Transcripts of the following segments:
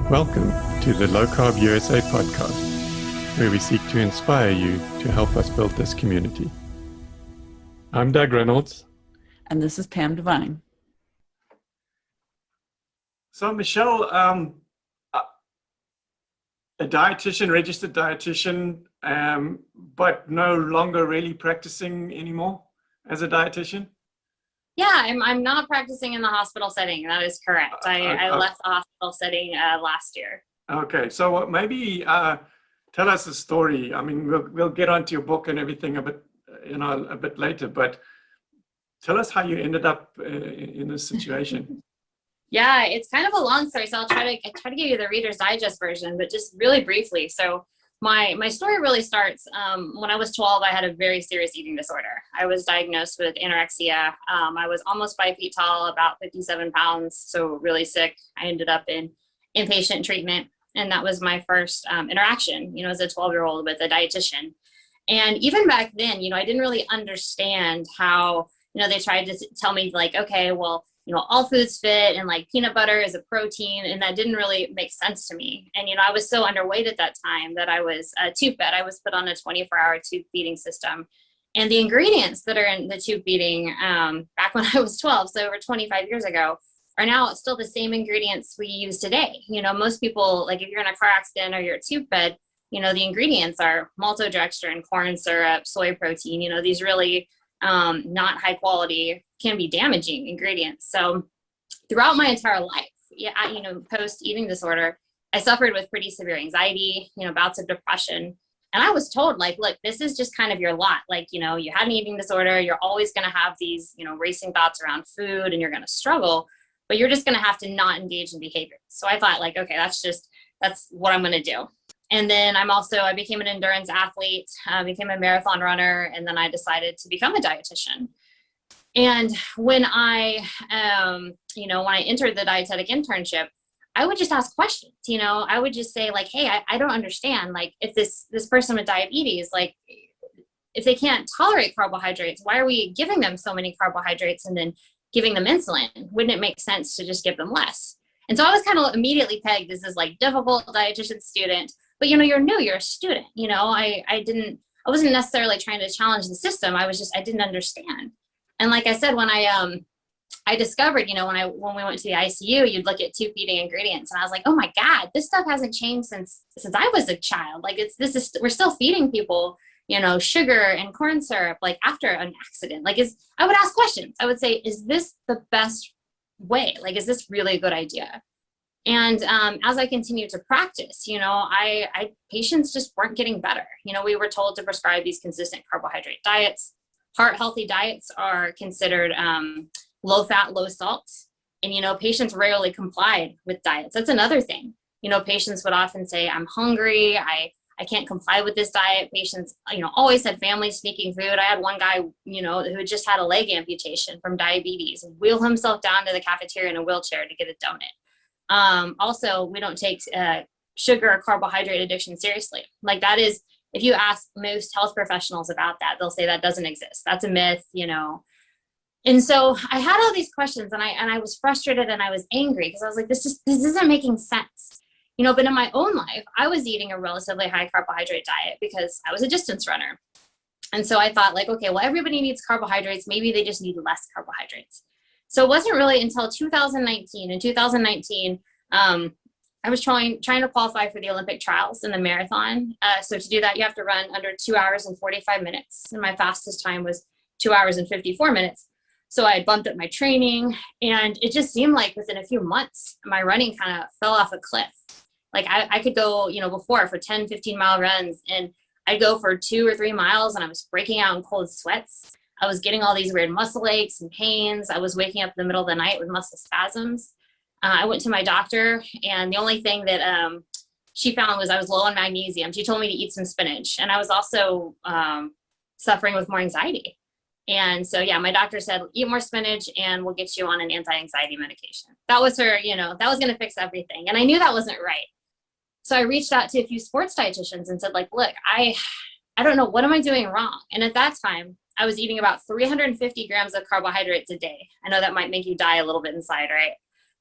Welcome to the Low Carb USA podcast, where we seek to inspire you to help us build this community. I'm Doug Reynolds. And this is Pam Devine. So Michelle, a dietitian, registered dietitian, but no longer really practicing anymore as a dietitian? Yeah, I'm not practicing in the hospital setting. That is correct. I left the hospital setting last year. Okay, so maybe tell us a story. I mean, we'll get onto your book and everything a bit later, but tell us how you ended up in this situation. Yeah, it's kind of a long story, so I'll try to give you the Reader's Digest version, but just really briefly. So my story really starts when I was 12. I had a very serious eating disorder. I was diagnosed with anorexia. I was almost 5 feet tall, about 57 pounds, so really sick. I ended up in inpatient treatment, and that was my first interaction, as a 12-year-old with a dietitian. And even back then, I didn't really understand how, they tried to tell me like, okay, well, all foods fit, and like peanut butter is a protein, and that didn't really make sense to me. And, I was so underweight at that time that I was tube fed. I was put on a 24-hour tube feeding system. And the ingredients that are in the tube feeding back when I was 12, so over 25 years ago, are now still the same ingredients we use today. Most people, like if you're in a car accident or you're tube fed, the ingredients are maltodextrin, corn syrup, soy protein, these really not high quality, can be damaging ingredients. So throughout my entire life, post eating disorder, I suffered with pretty severe anxiety, bouts of depression. And I was told like, look, this is just kind of your lot. Like, you had an eating disorder. You're always going to have these, racing thoughts around food, and you're going to struggle, but you're just going to have to not engage in behavior. So I thought like, okay, that's what I'm going to do. And then I became an endurance athlete, became a marathon runner, and then I decided to become a dietitian. And when I entered the dietetic internship, I would just ask questions. I would just say like, hey, I don't understand. Like, if this person with diabetes, like, if they can't tolerate carbohydrates, why are we giving them so many carbohydrates and then giving them insulin? Wouldn't it make sense to just give them less? And so I was kind of immediately pegged as this like difficult dietitian student. But you're new, you're a student. I wasn't necessarily trying to challenge the system. I didn't understand. And like I said, when I discovered, when we went to the ICU, you'd look at tube feeding ingredients, and I was like, oh my God, this stuff hasn't changed since I was a child. Like we're still feeding people, sugar and corn syrup, like after an accident. Like I would ask questions. I would say, is this the best way? Like, is this really a good idea? And as I continued to practice, patients just weren't getting better. We were told to prescribe these consistent carbohydrate diets. Heart healthy diets are considered low fat, low salt. And, patients rarely complied with diets. That's another thing. Patients would often say, I'm hungry. I can't comply with this diet. Patients, always had family sneaking food. I had one guy, who just had a leg amputation from diabetes, and wheel himself down to the cafeteria in a wheelchair to get a donut. Also, we don't take sugar or carbohydrate addiction seriously. Like that is, if you ask most health professionals about that, they'll say that doesn't exist. That's a myth, And so I had all these questions, and I was frustrated and I was angry because I was like, this isn't making sense. But in my own life, I was eating a relatively high carbohydrate diet because I was a distance runner. And so I thought like, okay, well, everybody needs carbohydrates. Maybe they just need less carbohydrates. So it wasn't really until 2019. In 2019, I was trying to qualify for the Olympic trials in the marathon. So to do that, you have to run under 2 hours and 45 minutes. And my fastest time was 2 hours and 54 minutes. So I bumped up my training, and it just seemed like within a few months, my running kind of fell off a cliff. Like I could go, before for 10, 15-mile runs, and I'd go for 2 or 3 miles, and I was breaking out in cold sweats. I was getting all these weird muscle aches and pains. I was waking up in the middle of the night with muscle spasms. I went to my doctor, and the only thing that she found was I was low on magnesium. She told me to eat some spinach, and I was also suffering with more anxiety. And so, yeah, my doctor said, eat more spinach and we'll get you on an anti-anxiety medication. That was her, that was going to fix everything. And I knew that wasn't right. So I reached out to a few sports dietitians and said, like, look, I don't know, what am I doing wrong? And at that time, I was eating about 350 grams of carbohydrates a day. I know that might make you die a little bit inside, right?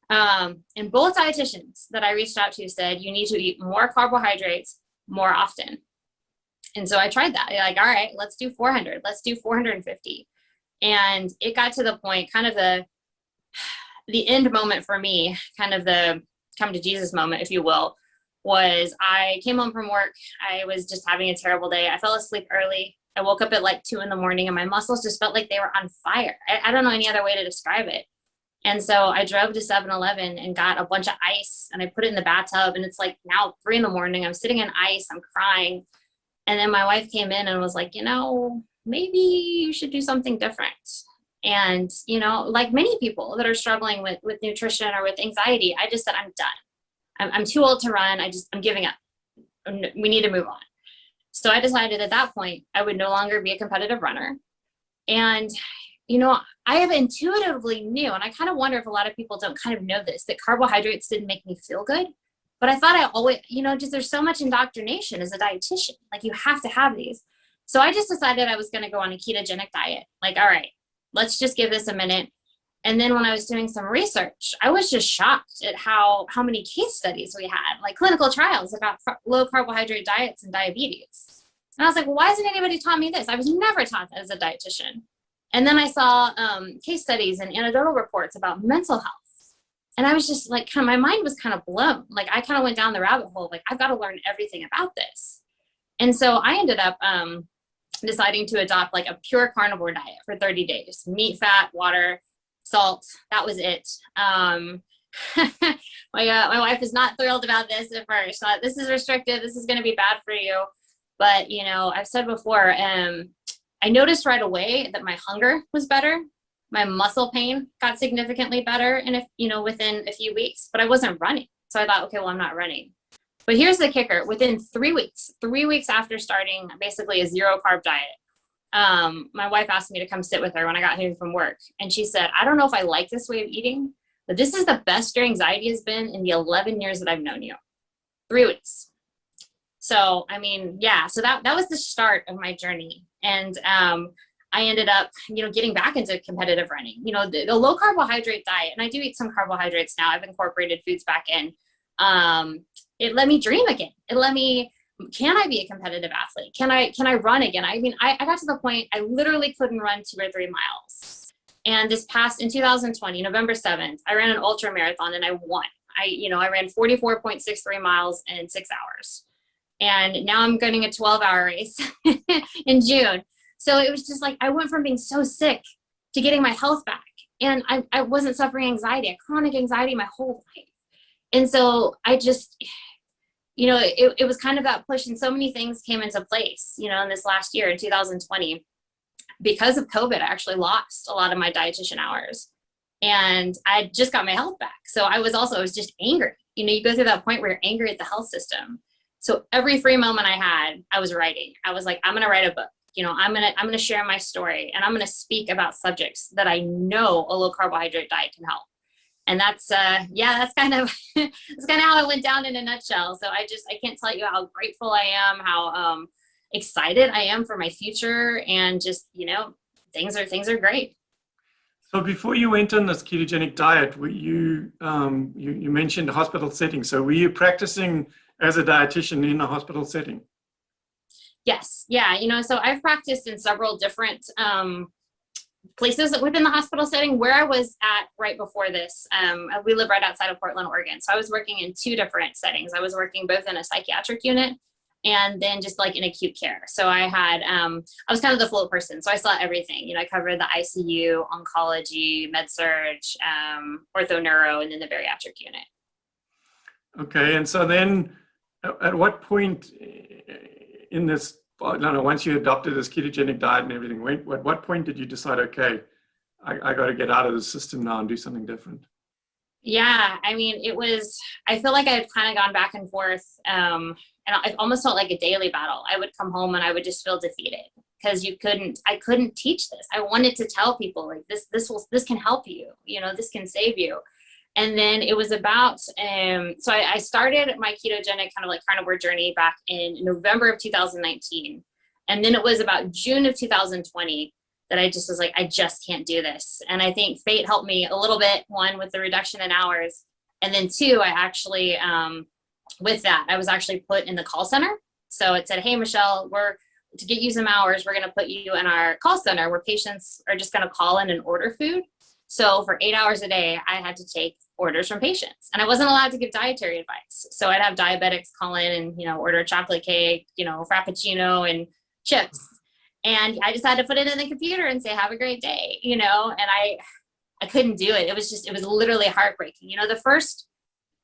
And both dietitians that I reached out to said, you need to eat more carbohydrates more often. And so I tried that. Like, all right, let's do 400, let's do 450. And it got to the point, kind of the end moment for me, kind of the come to Jesus moment, if you will, was I came home from work. I was just having a terrible day. I fell asleep early. I woke up at like 2 a.m. and my muscles just felt like they were on fire. I don't know any other way to describe it. And so I drove to 7-Eleven and got a bunch of ice and I put it in the bathtub, and it's like now 3 a.m. I'm sitting in ice, I'm crying. And then my wife came in and was like, maybe you should do something different. And, like many people that are struggling with nutrition or with anxiety, I just said, I'm done. I'm too old to run. I'm giving up. We need to move on. So I decided at that point, I would no longer be a competitive runner. And, I have intuitively knew, and I kind of wonder if a lot of people don't kind of know this, that carbohydrates didn't make me feel good. But I thought I always, just there's so much indoctrination as a dietitian. Like, you have to have these. So I just decided I was going to go on a ketogenic diet. Like, all right, let's just give this a minute. And then when I was doing some research, I was just shocked at how many case studies we had, like clinical trials about low carbohydrate diets and diabetes. And I was like, well, why hasn't anybody taught me this? I was never taught that as a dietitian. And then I saw case studies and anecdotal reports about mental health. And I was just like, my mind was kind of blown. Like, I kind of went down the rabbit hole. Like, I've got to learn everything about this. And so I ended up deciding to adopt like a pure carnivore diet for 30 days, meat, fat, water, salt. That was it. My wife is not thrilled about this at first. This is restrictive. This is going to be bad for you. But, I've said before, I noticed right away that my hunger was better. My muscle pain got significantly better within a few weeks, but I wasn't running. So I thought, okay, well, I'm not running. But here's the kicker. Within 3 weeks after starting basically a 0 carb diet, my wife asked me to come sit with her when I got home from work. And she said, I don't know if I like this way of eating, but this is the best your anxiety has been in the 11 years that I've known you. 3 weeks. So, so that was the start of my journey. And I ended up, getting back into competitive running, the low carbohydrate diet. And I do eat some carbohydrates now. I've incorporated foods back in. It let me dream again. It let me, can I be a competitive athlete? Can I run again? I got to the point, I literally couldn't run 2 or 3 miles. And in 2020, November 7th, I ran an ultra marathon and I won. I ran 44.63 miles in 6 hours. And now I'm getting a 12-hour race in June. So it was just like, I went from being so sick to getting my health back. And I wasn't suffering anxiety, chronic anxiety my whole life. And so I just, it was kind of that push, and so many things came into place, in this last year, in 2020. Because of COVID, I actually lost a lot of my dietitian hours. And I just got my health back. So I was just angry. You go through that point where you're angry at the health system. So every free moment I had, I was writing. I was like, I'm going to write a book. I'm going to share my story, and I'm going to speak about subjects that I know a low carbohydrate diet can help. And that's kind of how it went down in a nutshell. So I can't tell you how grateful I am, how excited I am for my future, and just, things are great. So before you went on this ketogenic diet, you mentioned hospital setting. So were you practicing as a dietitian in a hospital setting? Yes. Yeah. So I've practiced in several different places within the hospital setting. Where I was at right before this, we live right outside of Portland, Oregon. So I was working in 2 different settings. I was working both in a psychiatric unit and then just like in acute care. So I was kind of the float person. So I saw everything. I covered the ICU, oncology, med surg, ortho neuro, and then the bariatric unit. Okay. And so then at what point in this, I don't know, once you adopted this ketogenic diet and everything, at what point did you decide, okay, I got to get out of the system now and do something different? Yeah, I feel like I had kind of gone back and forth, and I almost felt like a daily battle. I would come home and I would just feel defeated because I couldn't teach this. I wanted to tell people like this can help you, this can save you. And then it was about, so I started my ketogenic kind of like carnivore journey back in November of 2019. And then it was about June of 2020 that I just was like, I just can't do this. And I think fate helped me a little bit, one, with the reduction in hours. And then two, I actually, with that, I was actually put in the call center. So it said, hey, Michelle, to get you some hours, we're going to put you in our call center where patients are just going to call in and order food. So for 8 hours a day, I had to take orders from patients, and I wasn't allowed to give dietary advice. So I'd have diabetics call in and, order a chocolate cake, frappuccino and chips. And I just had to put it in the computer and say, have a great day, and I couldn't do it. It was literally heartbreaking.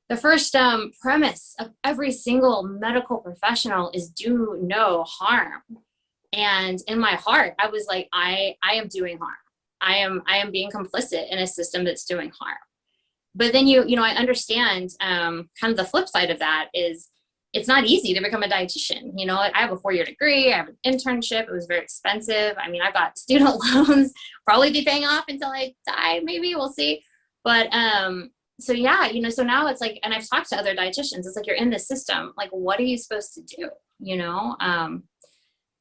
The first premise of every single medical professional is do no harm. And in my heart, I was like, I am doing harm. I am being complicit in a system that's doing harm. But then I understand kind of the flip side of that is it's not easy to become a dietitian. I have a 4-year degree. I have an internship. It was very expensive. I mean, I've got student loans, probably be paying off until I die. Maybe we'll see. But so yeah, so now it's like, and I've talked to other dietitians. It's like you're in this system. Like, what are you supposed to do?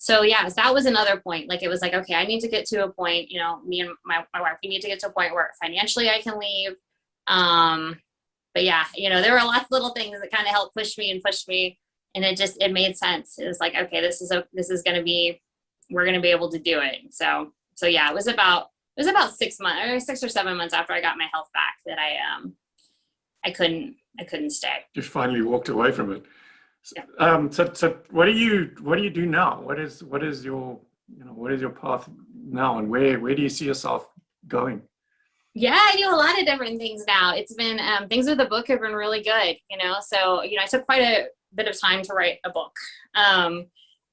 So yeah, so that was another point. Like, it was like, okay, I need to get to a point, me and my wife, we need to get to a point where financially I can leave. But yeah, there were lots of little things that kind of helped push me. And it made sense. It was like, okay, we're going to be able to do it. So yeah, it was about 6 months or 6 or 7 months after I got my health back that I couldn't stay. You finally walked away from it. Yeah. So what do you do now? What is your path now, and where do you see yourself going? Yeah, I do a lot of different things now. It's been things with the book have been really good, so I took quite a bit of time to write a book.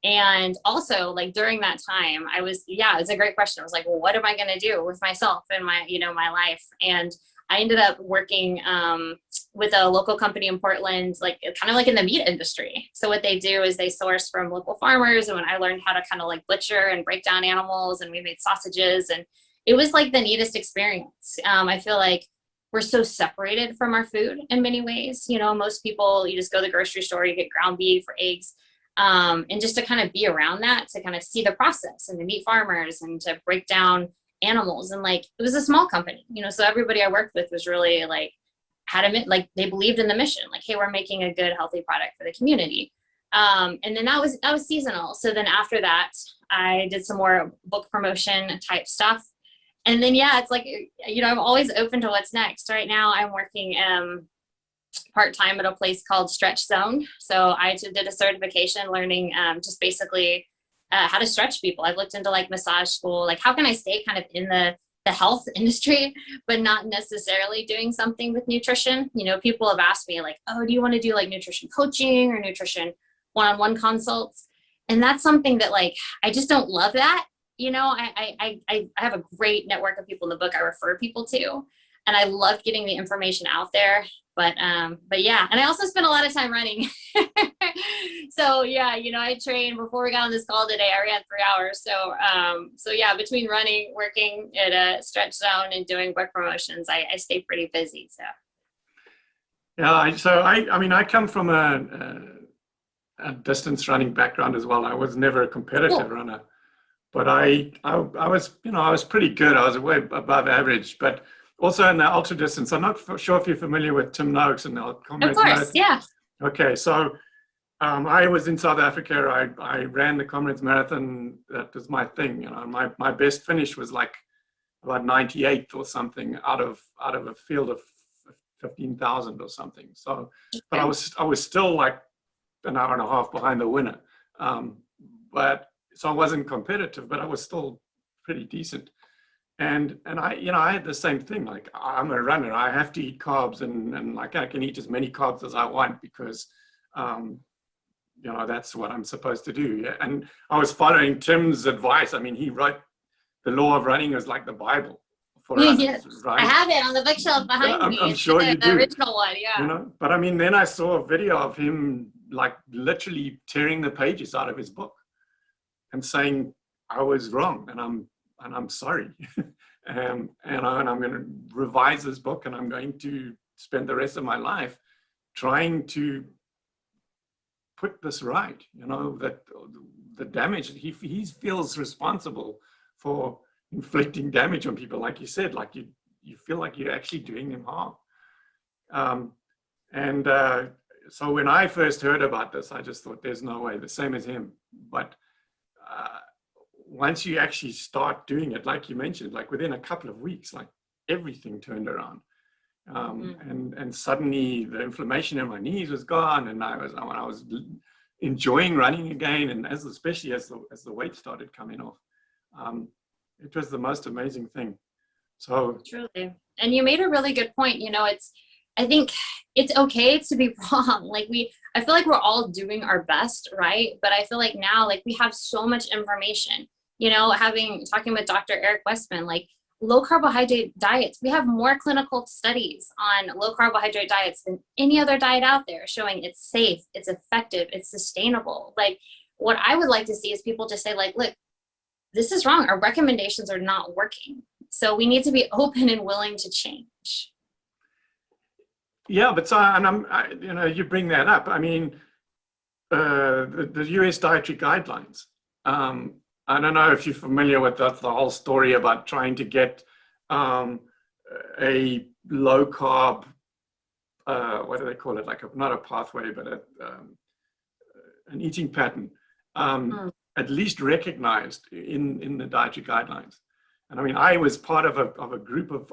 And also, like, during that time, it's a great question. I was like, well, what am I going to do with myself and my my life? And I ended up working with a local company in Portland, like kind of like in the meat industry. So what they do is they source from local farmers. And when I learned how to kind of like butcher and break down animals, and we made sausages, and it was like the neatest experience. I feel like we're so separated from our food in many ways. Most people, you just go to the grocery store, you get ground beef or eggs. And just to kind of be around that, to kind of see the process and to meet farmers and to break down animals. And like, it was a small company, so everybody I worked with was really like, they believed in the mission, like, hey, we're making a good, healthy product for the community. And then that was seasonal. So then after that, I did some more book promotion type stuff. And then, yeah, it's like, I'm always open to what's next. Right now I'm working part-time at a place called Stretch Zone. So I did a certification learning just basically how to stretch people. I've looked into like massage school, like how can I stay kind of in the health industry, but not necessarily doing something with nutrition. People have asked me like, oh, do you want to do like nutrition coaching or nutrition one-on-one consults? And that's something that like, I just don't love that. I have a great network of people in the book I refer people to, and I love getting the information out there. But yeah, and I also spend a lot of time running. So yeah, I trained before we got on this call today. I ran 3 hours. So yeah, between running, working at a Stretch Zone, and doing book promotions, I stay pretty busy. So yeah, I come from a distance running background as well. I was never a competitive runner, but I was pretty good. I was way above average, but also in the ultra distance. I'm not sure if you're familiar with Tim Noakes and the Comrades of course, Marathon. yeah. Okay, so I was in South Africa. I ran the Comrades Marathon. That was my thing. My best finish was like about 98th or something out of a field of 15,000 or something. So, but I was still like an hour and a half behind the winner. But so I wasn't competitive, but I was still pretty decent. And I had the same thing. Like, I'm a runner. I have to eat carbs, and like I can eat as many carbs as I want because, that's what I'm supposed to do. Yeah? And I was following Tim's advice. I mean, he wrote The Law of Running as like the Bible for runners, Yes. right? I have it on the bookshelf behind me. I'm sure you do. The original one, yeah. But I mean, then I saw a video of him like literally tearing the pages out of his book and saying I was wrong, and I'm sorry. and I'm going to revise this book, and I'm going to spend the rest of my life trying to put this right. That the damage, he feels responsible for inflicting damage on people, like you said, like you feel like you're actually doing them harm. So when I first heard about this, I just thought, there's no way, the same as him. But once you actually start doing it, like you mentioned, like within a couple of weeks, like everything turned around. And suddenly the inflammation in my knees was gone, and I was enjoying running again, and especially as the weight started coming off, it was the most amazing thing. So truly, and you made a really good point. I think it's okay to be wrong. I feel like we're all doing our best, right? But I feel like now, like, we have so much information. Talking with Dr. Eric Westman, like, low carbohydrate diets, we have more clinical studies on low carbohydrate diets than any other diet out there, showing it's safe, it's effective, it's sustainable. Like, what I would like to see is people just say, like, look, this is wrong. Our recommendations are not working. So we need to be open and willing to change. Yeah, but you bring that up. I mean, the US dietary guidelines. I don't know if you're familiar with the whole story about trying to get a low carb, what do they call it? Like not a pathway, but an eating pattern, at least recognized in the dietary guidelines. And I mean, I was part of a group of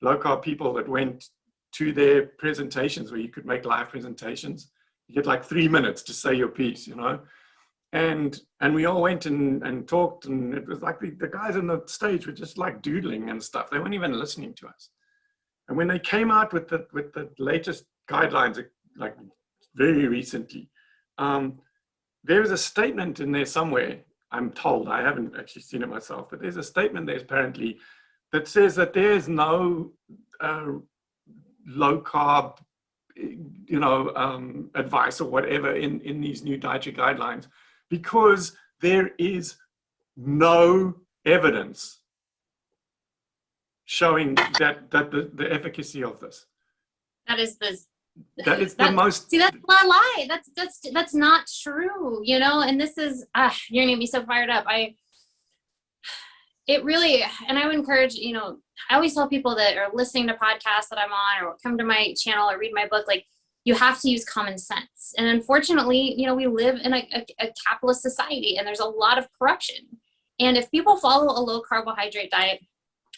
low carb people that went to their presentations where you could make live presentations. You get like 3 minutes to say your piece, and we all went and talked, and it was like the guys on the stage were just like doodling and stuff. They weren't even listening to us. And when they came out with the latest guidelines, like very recently, there was a statement in there somewhere, I'm told, I haven't actually seen it myself, but there's a statement there apparently that says that there's no low carb, advice or whatever in these new dietary guidelines, because there is no evidence showing that the efficacy of this. That is the most. See, that's not a lie. That's not true. And this is you're gonna get me so fired up. It really, and I would encourage, I always tell people that are listening to podcasts that I'm on, or come to my channel or read my book, like, you have to use common sense. And unfortunately, we live in a capitalist society, and there's a lot of corruption. And if people follow a low carbohydrate diet,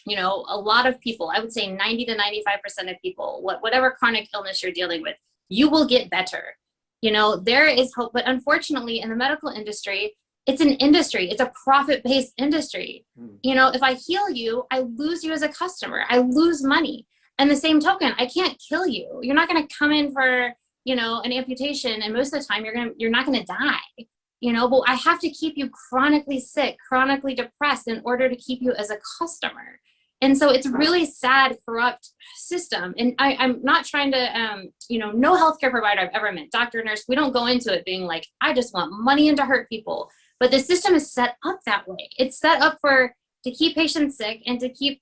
a lot of people, I would say 90 to 95% of people, whatever chronic illness you're dealing with, you will get better. There is hope. But unfortunately, in the medical industry, it's an industry. It's a profit-based industry. If I heal you, I lose you as a customer. I lose money. And the same token, I can't kill you. You're not going to come in for, an amputation, and most of the time you're not going to die. But I have to keep you chronically sick, chronically depressed in order to keep you as a customer. And so it's really sad, corrupt system. And I'm not trying to, no healthcare provider I've ever met, doctor, nurse, we don't go into it being like, I just want money and to hurt people. But the system is set up that way. It's set up to keep patients sick and to keep,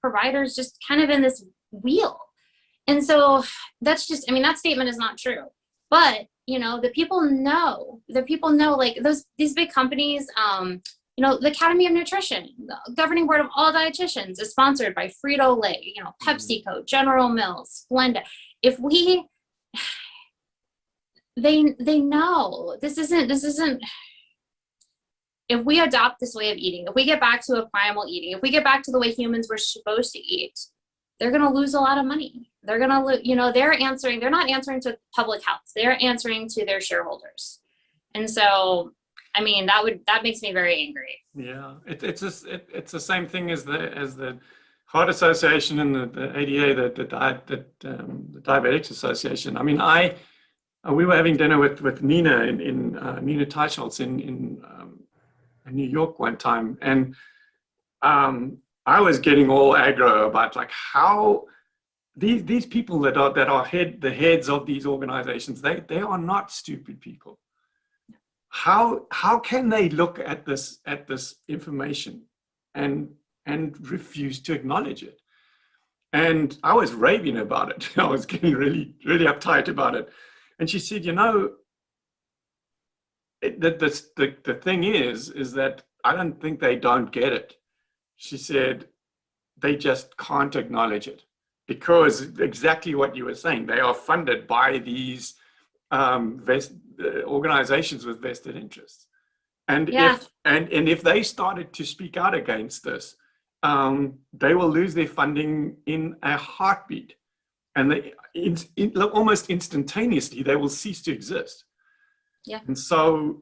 providers just kind of in this wheel. And so that's just, that statement is not true. But, the people know, like these big companies, the Academy of Nutrition, the governing board of all dietitians is sponsored by Frito-Lay, PepsiCo, General Mills, Splenda. They know this isn't, if we adopt this way of eating, if we get back to a primal eating, if we get back to the way humans were supposed to eat, they're going to lose a lot of money. They're going to lose, they're not answering to public health. They're answering to their shareholders. And so, that makes me very angry. Yeah. It's the same thing as the Heart Association and the ADA, the Diabetics Association. We were having dinner with Nina in Nina Teicholz in New York one time, and I was getting all aggro about like how these people that are the heads of these organizations, they are not stupid people. How can they look at this information and refuse to acknowledge it? And I was raving about it. I was getting really, really uptight about it. And she said, the thing is that I don't think they don't get it. she said they just can't acknowledge it because exactly what you were saying, they are funded by these organizations with vested interests. And if they started to speak out against this, they will lose their funding in a heartbeat, and almost instantaneously they will cease to exist. Yeah. And so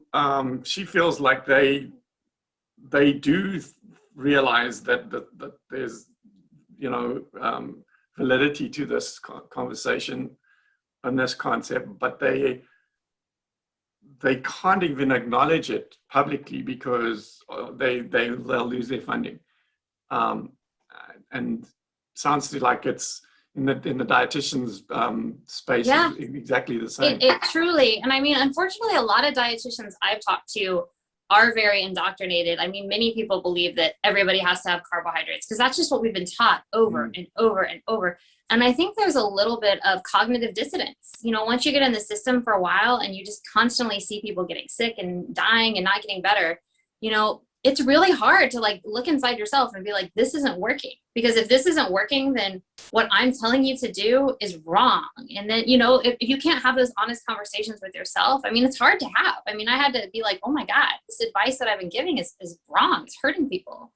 she feels like they do realize that there's validity to this conversation and this concept, but they can't even acknowledge it publicly because they'll lose their funding. And sounds like it's in the dietitian's space, yeah, exactly the same. It truly, and I mean, unfortunately, a lot of dietitians I've talked to are very indoctrinated. I mean, many people believe that everybody has to have carbohydrates because that's just what we've been taught over and over and over. And I think there's a little bit of cognitive dissonance. Once you get in the system for a while and you just constantly see people getting sick and dying and not getting better, it's really hard to like look inside yourself and be like, this isn't working. Because if this isn't working, then what I'm telling you to do is wrong. And then, if you can't have those honest conversations with yourself, I mean, it's hard to have. I mean, I had to be like, oh my God, this advice that I've been giving is wrong. It's hurting people.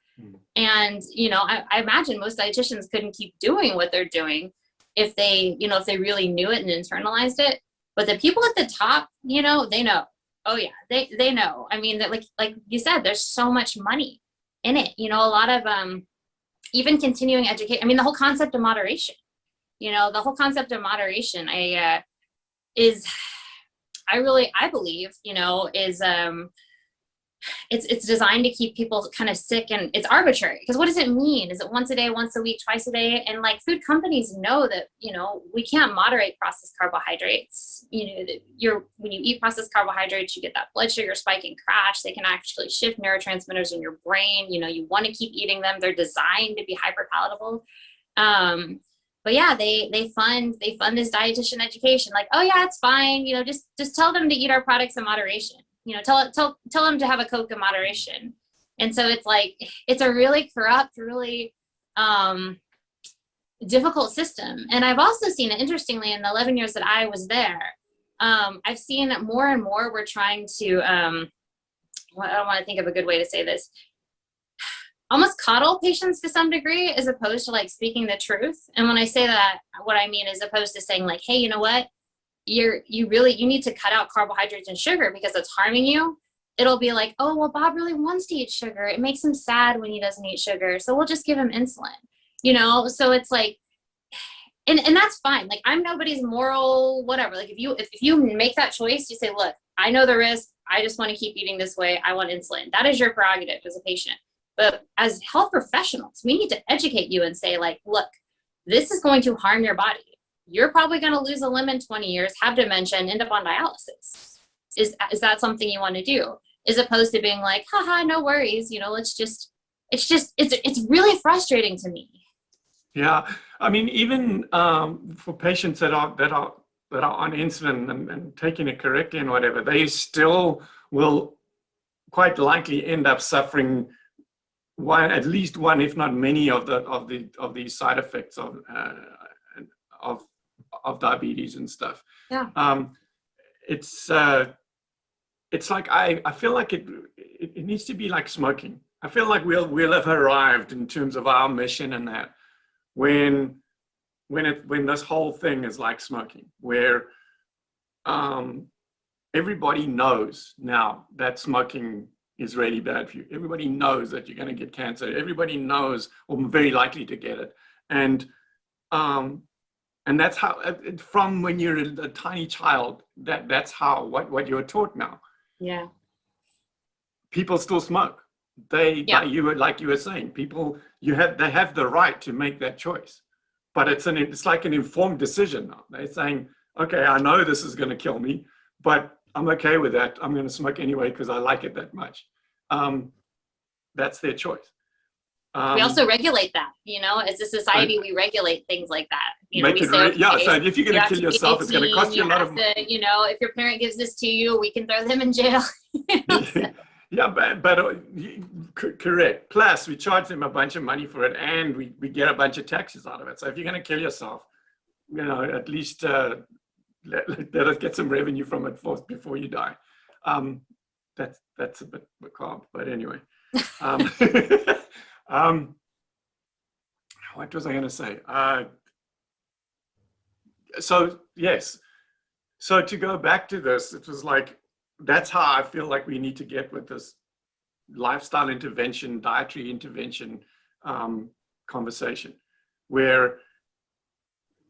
And, I imagine most dietitians couldn't keep doing what they're doing if they really knew it and internalized it. But the people at the top, they know. Oh yeah, they know. I mean, that like you said, there's so much money in it. A lot of even continuing education. I mean, the whole concept of moderation. I believe, is it's designed to keep people kind of sick, and it's arbitrary because what does it mean? Is it once a day, once a week, twice a day? And like food companies know that, we can't moderate processed carbohydrates. When you eat processed carbohydrates, you get that blood sugar spike and crash. They can actually shift neurotransmitters in your brain. You want to keep eating them. They're designed to be hyper palatable. But yeah, they fund this dietitian education. Like, oh yeah, it's fine. Just tell them to eat our products in moderation. Tell them to have a Coke in moderation. And so it's like, it's a really corrupt, really difficult system. And I've also seen it, interestingly, in the 11 years that I was there, I've seen more and more we're trying to, I don't want to think of a good way to say this, almost coddle patients to some degree, as opposed to like speaking the truth. And when I say that, what I mean is opposed to saying like, hey, you know what? You need to cut out carbohydrates and sugar because it's harming you. It'll be like, oh, well, Bob really wants to eat sugar. It makes him sad when he doesn't eat sugar. So we'll just give him insulin, So it's like, and that's fine. Like, I'm nobody's moral, whatever. Like if you make that choice, you say, look, I know the risk. I just want to keep eating this way. I want insulin. That is your prerogative as a patient. But as health professionals, we need to educate you and say like, look, this is going to harm your body. You're probably going to lose a limb in 20 years, have dementia, and end up on dialysis. Is that something you want to do? As opposed to being like, haha, no worries. It's really frustrating to me. Yeah. I mean, even for patients that are on insulin and taking it correctly and whatever, they still will quite likely end up suffering at least one, if not many of these side effects of diabetes and stuff. Yeah. It's like I feel like it needs to be like smoking. I feel like we'll have arrived in terms of our mission and that when this whole thing is like smoking, where everybody knows now that smoking is really bad for you. Everybody knows that you're going to get cancer. Everybody knows, or very likely to get it. And that's how, from when you're a tiny child, that's how what you're taught now. Yeah. People still smoke. Like you were saying, people, they have the right to make that choice, but it's like an informed decision now. They're saying, okay, I know this is going to kill me, but I'm okay with that. I'm going to smoke anyway because I like it that much. That's their choice. We also regulate that, as a society, we regulate things like that. So if you're going to kill yourself, it's going to cost you a lot of money. If your parent gives this to you, we can throw them in jail. Yeah, but correct. Plus, we charge them a bunch of money for it, and we get a bunch of taxes out of it. So if you're going to kill yourself, at least let us get some revenue from it before you die. That's a bit macabre, but anyway. What was I going to say? So yes. So to go back to this, it was like, that's how I feel like we need to get with this lifestyle intervention, dietary intervention conversation, where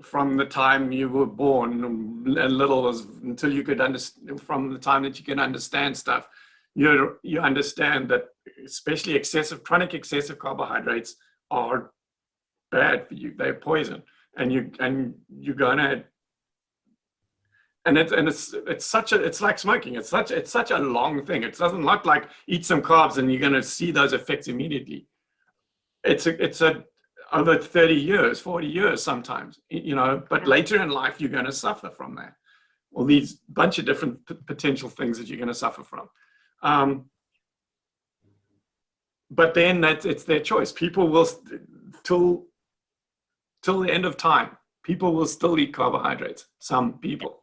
from the time you were born and little until you could understand, from the time that you can understand stuff, you understand that especially chronic excessive carbohydrates are bad for you. They're poison, and you're gonna. And it's like smoking. It's such a long thing. It doesn't look like eat some carbs and you're going to see those effects immediately. It's over 30 years, 40 years sometimes, but later in life, you're going to suffer from that. Well, these bunch of different potential things that you're going to suffer from. But then it's their choice. People will, till the end of time, people will still eat carbohydrates, some people.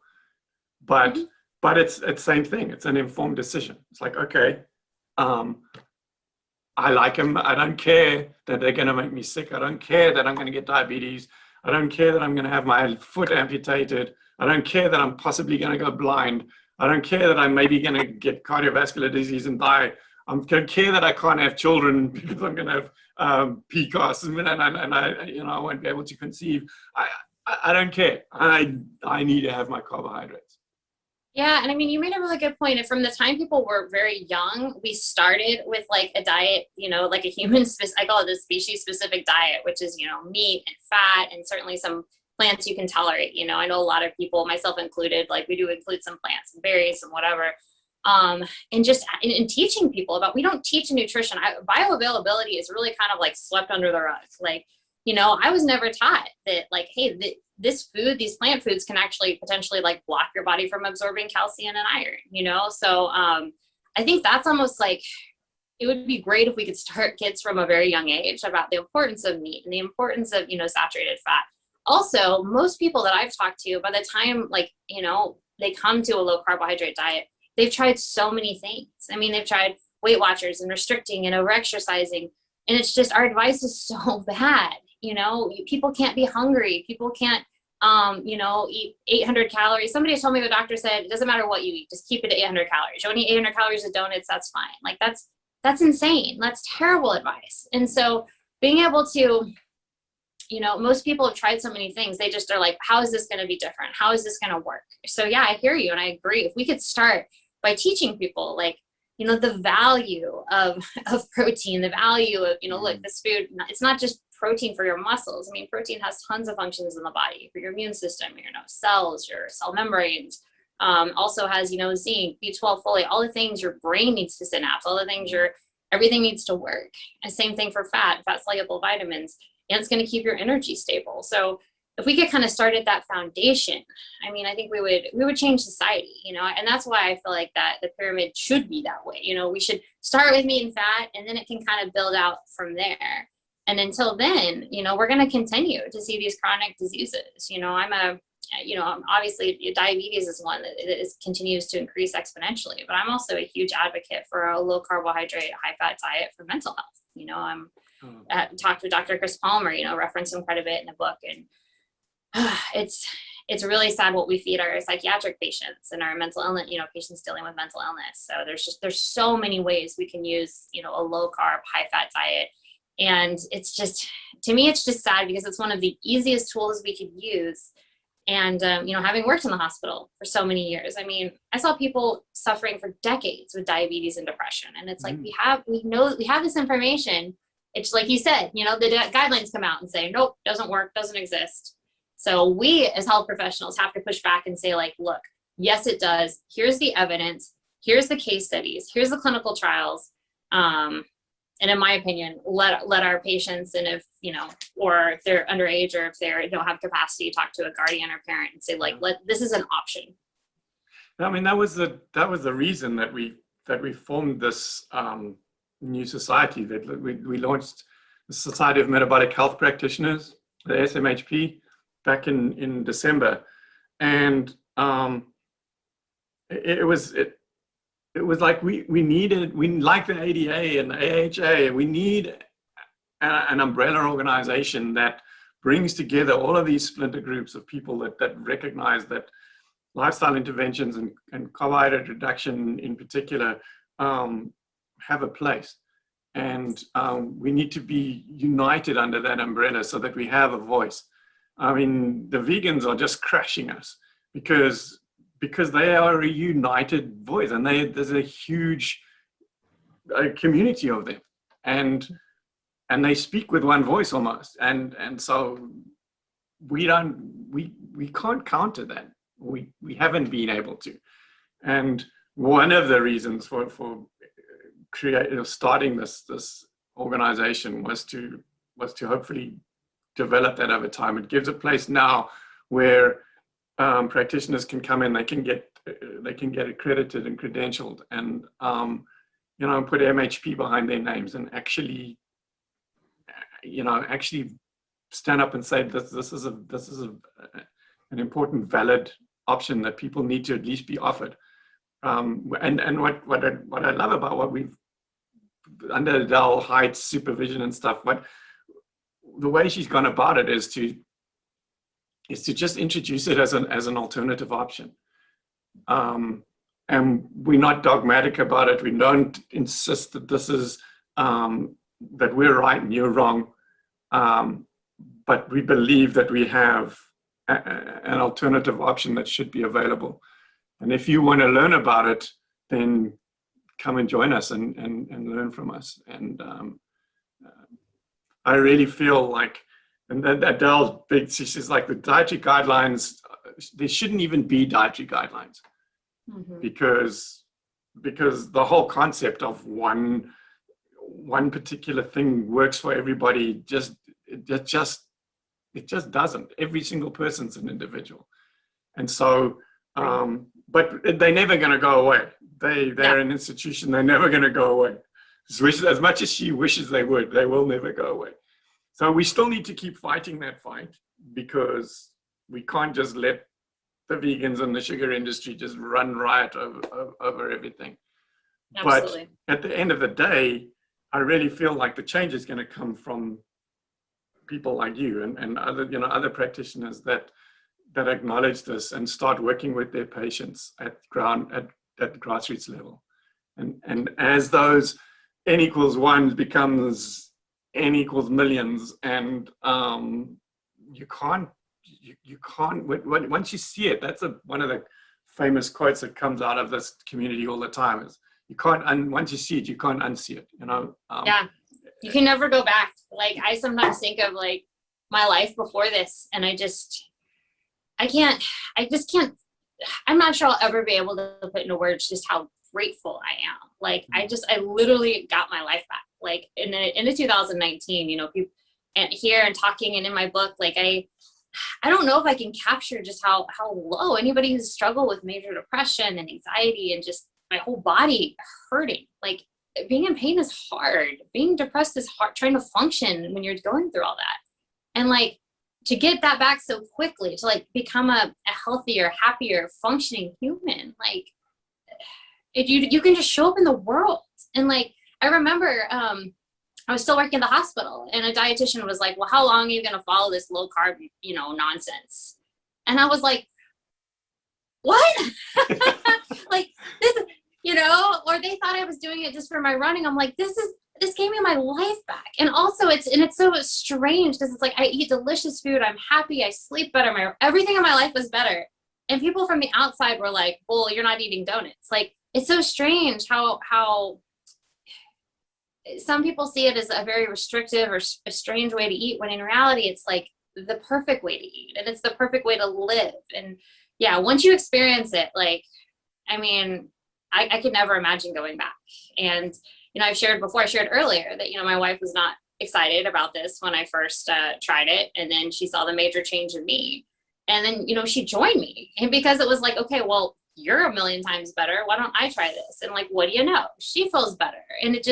But it's the same thing. It's an informed decision. It's like, okay, I like them. I don't care that they're going to make me sick. I don't care that I'm going to get diabetes. I don't care that I'm going to have my foot amputated. I don't care that I'm possibly going to go blind. I don't care that I'm maybe going to get cardiovascular disease and die. I don't care that I can't have children because I'm going to have PCOS and I won't be able to conceive. I don't care. I need to have my carbohydrates. Yeah, and I mean, you made a really good point. And from the time people were very young, we started with like a diet, like a human, I call it the species-specific diet, which is, meat and fat and certainly some plants you can tolerate. I know a lot of people, myself included, like we do include some plants and berries and whatever. And just in teaching people about, we don't teach nutrition. Bioavailability is really kind of like swept under the rug. Like, I was never taught that like, hey, these plant foods can actually potentially like block your body from absorbing calcium and iron, So I think that's almost like, it would be great if we could start kids from a very young age about the importance of meat and the importance of, saturated fat. Also, most people that I've talked to, by the time like, they come to a low carbohydrate diet, they've tried so many things. I mean, they've tried Weight Watchers and restricting and over-exercising. And it's just, our advice is so bad. People can't be hungry. People can't, eat 800 calories. Somebody told me, the doctor said, it doesn't matter what you eat, just keep it at 800 calories. You want to eat 800 calories of donuts, that's fine. Like that's insane. That's terrible advice. And so being able to, most people have tried so many things. They just are like, how is this going to be different? How is this going to work? So yeah, I hear you. And I agree. If we could start by teaching people like, the value of protein, the value of, look, this food, it's not just protein for your muscles. I mean, protein has tons of functions in the body for your immune system, your cells, your cell membranes. Also has, zinc, B12, folate, all the things your brain needs to synapse, all the things everything needs to work. And same thing for fat soluble vitamins, and it's going to keep your energy stable. So if we could kind of start at that foundation, I mean, I think we would change society, and that's why I feel like that the pyramid should be that way. We should start with meat and fat, and then it can kind of build out from there. And until then, we're going to continue to see these chronic diseases. Obviously diabetes is one that continues to increase exponentially, but I'm also a huge advocate for a low carbohydrate, high fat diet for mental health. I'm talked with Dr. Chris Palmer, referenced him quite a bit in the book, and it's really sad what we feed our psychiatric patients and our mental illness, patients dealing with mental illness. So there's so many ways we can use, a low carb, high fat diet. And it's just, to me, it's just sad because it's one of the easiest tools we could use. And, having worked in the hospital for so many years, I mean, I saw people suffering for decades with diabetes and depression. And it's like, we have this information. It's like you said, the guidelines come out and say, nope, doesn't work, doesn't exist. So we as health professionals have to push back and say like, look, yes, it does. Here's the evidence. Here's the case studies. Here's the clinical trials. And in my opinion, let our patients, and if, or if they're underage or if they don't have capacity, talk to a guardian or parent and say like, this is an option. I mean, that was the reason that we formed this new society, that we launched the Society of Metabolic Health Practitioners, the SMHP, back in December. And it was like we like the ADA and the AHA, we need an umbrella organization that brings together all of these splinter groups of people that recognize that lifestyle interventions and carbohydrate reduction in particular have a place. And we need to be united under that umbrella so that we have a voice. I mean, the vegans are just crushing us because they are a united voice, and there's a huge community of them, and they speak with one voice almost, and so we can't counter that. We haven't been able to. And one of the reasons for starting this organization was to hopefully develop that over time. It gives a place now where practitioners can come in, they can get accredited and credentialed, and put MHP behind their names, and actually stand up and say this is an important, valid option that people need to at least be offered. And what I love about what we've, under Adele Height's supervision and stuff, the way she's gone about it is to just introduce it as an alternative option. And we're not dogmatic about it. We don't insist that this is that we're right and you're wrong. But we believe that we have an alternative option that should be available. And if you want to learn about it, then come and join us and learn from us. And I really feel like, and Adele's big, she says, like, the dietary guidelines, there shouldn't even be dietary guidelines. Mm-hmm. because the whole concept of one particular thing works for everybody it just doesn't. Every single person's an individual, and so but they're never going to go away. They're an institution. They're never going to go away. As much as she wishes they would, they will never go away. So we still need to keep fighting that fight, because we can't just let the vegans and the sugar industry just run riot over everything. Absolutely. But at the end of the day, I really feel like the change is going to come from people like you and other practitioners that acknowledge this and start working with their patients at grassroots level. And as those N=1 becomes N=millions, and you can't, once you see it, that's one of the famous quotes that comes out of this community all the time, is once you see it, you can't unsee it, yeah, you can never go back. Like, I sometimes think of like my life before this, and I just can't, I'm not sure I'll ever be able to put into words just how grateful I am. Like, I literally got my life back. Like into 2019, people here and talking, and in my book, like I don't know if I can capture just how low anybody who's struggled with major depression and anxiety and just my whole body hurting. Like, being in pain is hard. Being depressed is hard. Trying to function when you're going through all that. And like, to get that back so quickly, to like become a healthier, happier, functioning human, like you can just show up in the world. And like, I remember I was still working in the hospital, and a dietitian was like, well, how long are you going to follow this low carb, nonsense? And I was like, what? Like, this, or they thought I was doing it just for my running. I'm like, this gave me my life back. And also it's so strange, because it's like, I eat delicious food. I'm happy. I sleep better. Everything in my life was better. And people from the outside were like, well, you're not eating donuts. Like, it's so strange how some people see it as a very restrictive or a strange way to eat, when in reality, it's like the perfect way to eat, and it's the perfect way to live. And yeah, once you experience it, like, I mean, I could never imagine going back. And, I shared earlier that, my wife was not excited about this when I first tried it. And then she saw the major change in me. And then, she joined me. And because it was like, okay, well, you're a million times better. Why don't I try this? And like, what do you know? She feels better. And it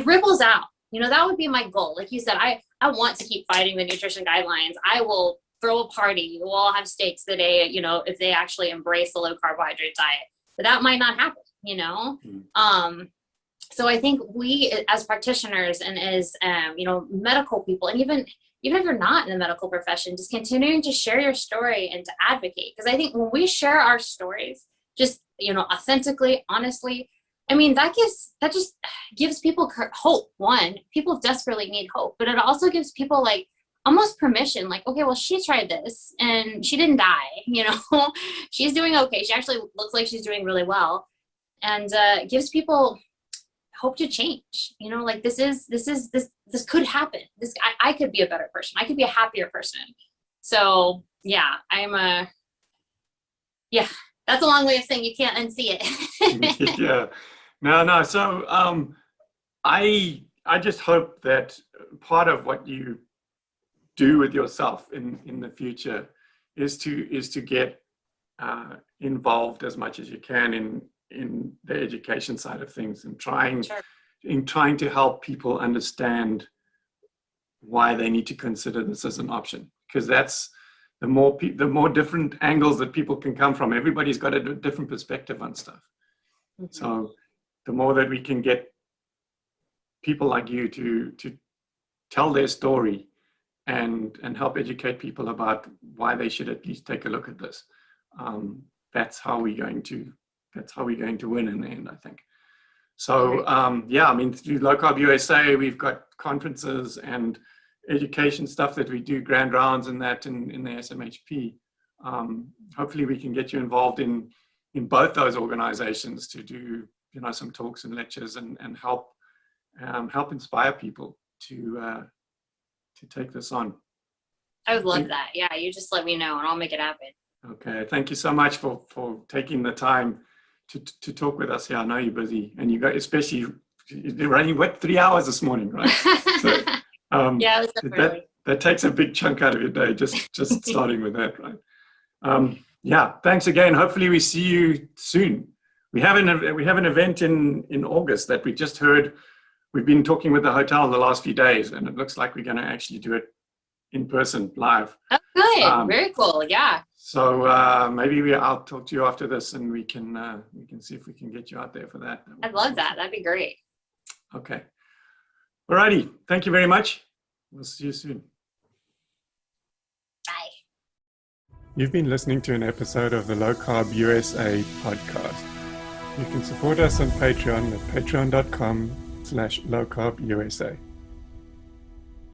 ripples out. You know, that would be my goal. Like you said, I want to keep fighting the nutrition guidelines. I will throw a party. We'll all have steaks the day, you know, if they actually embrace the low carbohydrate diet. But that might not happen, you know? So I think we as practitioners and as, you know, medical people, and even if you're not in the medical profession, just continuing to share your story and to advocate. Because I think when we share our stories, just, you know, authentically, honestly, I mean, that just gives people hope. One, people desperately need hope, but it also gives people like almost permission, like, okay, well, she tried this and she didn't die, you know, she's doing okay. She actually looks like she's doing really well, and gives people hope to change, you know, like this could happen. I could be a better person. I could be a happier person. So yeah, that's a long way of saying you can't unsee it. Yeah, no. So I just hope that part of what you do with yourself in the future is to get involved as much as you can in the education side of things, and trying to help people understand why they need to consider this as an option, because that's the more different angles that people can come from. Everybody's got a different perspective on stuff. So the more that we can get people like you to tell their story and help educate people about why they should at least take a look at this, that's how we're going to win in the end, I think. So yeah, I mean, through Low Carb USA, we've got conferences and education stuff that we do, grand rounds and that in the SMHP. Hopefully we can get you involved in both those organizations to do, you know, some talks and lectures and help inspire people to take this on. I would love that. Yeah, you just let me know and I'll make it happen. Okay, thank you so much for taking the time to talk with us here. I know you're busy, and you got, especially you're running 3 hours this morning, right? So, yeah, it was that takes a big chunk out of your day, just starting with that, right? Yeah, thanks again. Hopefully we see you soon. We have an event in August that we just heard. We've been talking with the hotel the last few days, and it looks like we're going to actually do it in person, live. Oh, good. Very cool. Yeah. So maybe I'll talk to you after this, and we can see if we can get you out there for that. I'd love that. That'd be great. Okay. Alrighty. Thank you very much. We'll see you soon. Bye. You've been listening to an episode of the Low Carb USA podcast. You can support us on Patreon at patreon.com/lowcarbusa.